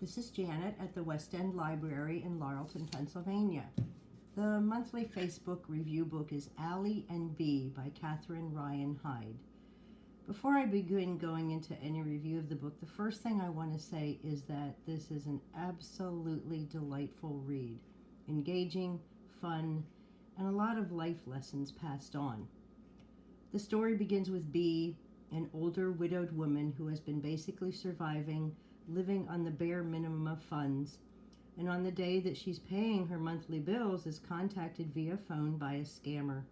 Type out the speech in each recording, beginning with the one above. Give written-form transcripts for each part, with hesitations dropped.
This is Janet at the West End Library in Laurelton, Pennsylvania. The monthly Facebook review book is Allie and Bee by Catherine Ryan Hyde. Before I begin going into any review of the book, the first thing I want to say is that this is an absolutely delightful read. Engaging, fun, and a lot of life lessons passed on. The story begins with Bee, an older widowed woman who has been basically surviving, living on the bare minimum of funds, and on the day that she's paying her monthly bills is contacted via phone by a scammer.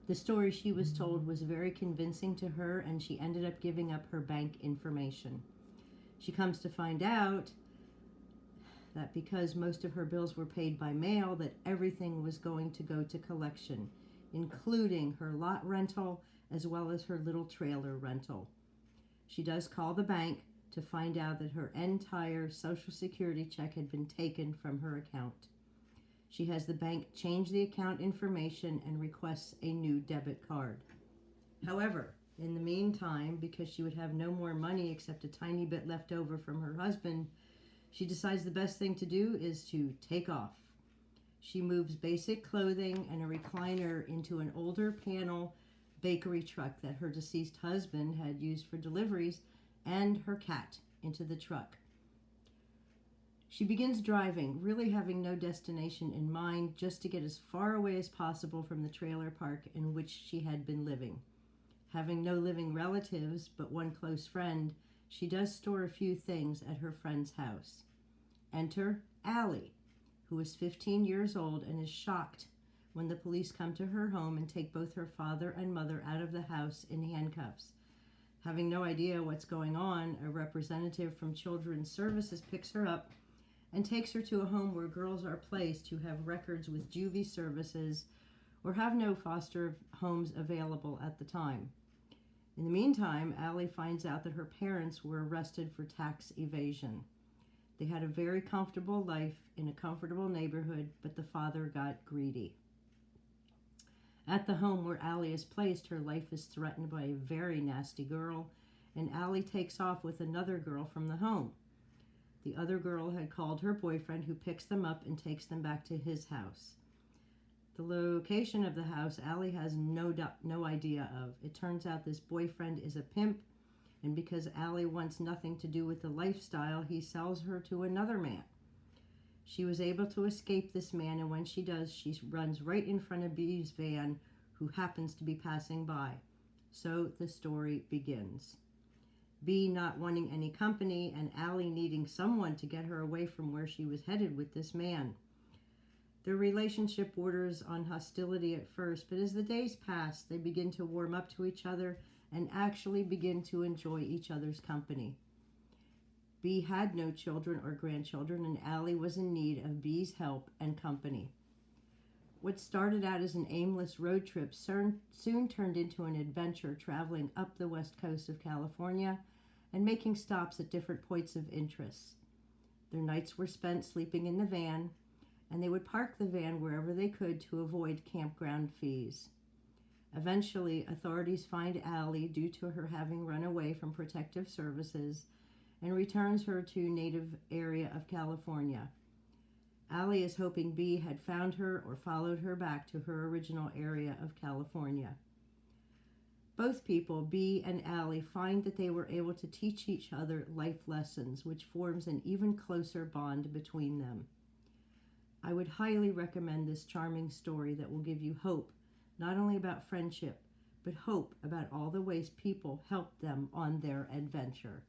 The story she was told was very convincing to her, and she ended up giving up her bank information. She comes to find out that because most of her bills were paid by mail, that everything was going to go to collection, including her lot rental as well as her little trailer rental. She does call the bank to find out that her entire Social Security check had been taken from her account. She has the bank change the account information and requests a new debit card. However, in the meantime, because she would have no more money except a tiny bit left over from her husband, she decides the best thing to do is to take off. She moves basic clothing and a recliner into an older panel bakery truck that her deceased husband had used for deliveries, and her cat into the truck. She begins driving, really having no destination in mind, just to get as far away as possible from the trailer park in which she had been living. Having no living relatives but one close friend, she does store a few things at her friend's house. Enter Allie, who is 15 years old and is shocked when the police come to her home and take both her father and mother out of the house in handcuffs. Having no idea what's going on, a representative from Children's Services picks her up and takes her to a home where girls are placed who have records with juvie services or have no foster homes available at the time. In the meantime, Allie finds out that her parents were arrested for tax evasion. They had a very comfortable life in a comfortable neighborhood, but the father got greedy. At the home where Allie is placed, her life is threatened by a very nasty girl, and Allie takes off with another girl from the home. The other girl had called her boyfriend, who picks them up and takes them back to his house. The location of the house Allie has no idea of. It turns out this boyfriend is a pimp, and because Allie wants nothing to do with the lifestyle, he sells her to another man. She was able to escape this man, and when she does, she runs right in front of Bee's van, who happens to be passing by. So the story begins. Bee not wanting any company, and Allie needing someone to get her away from where she was headed with this man. Their relationship borders on hostility at first, but as the days pass, they begin to warm up to each other and actually begin to enjoy each other's company. Bee had no children or grandchildren, and Allie was in need of Bee's help and company. What started out as an aimless road trip soon turned into an adventure, traveling up the west coast of California and making stops at different points of interest. Their nights were spent sleeping in the van, and they would park the van wherever they could to avoid campground fees. Eventually, authorities find Allie due to her having run away from protective services and returns her to native area of California. Allie is hoping Bee had found her or followed her back to her original area of California. Both people, Bee and Allie, find that they were able to teach each other life lessons, which forms an even closer bond between them. I would highly recommend this charming story that will give you hope, not only about friendship, but hope about all the ways people helped them on their adventure.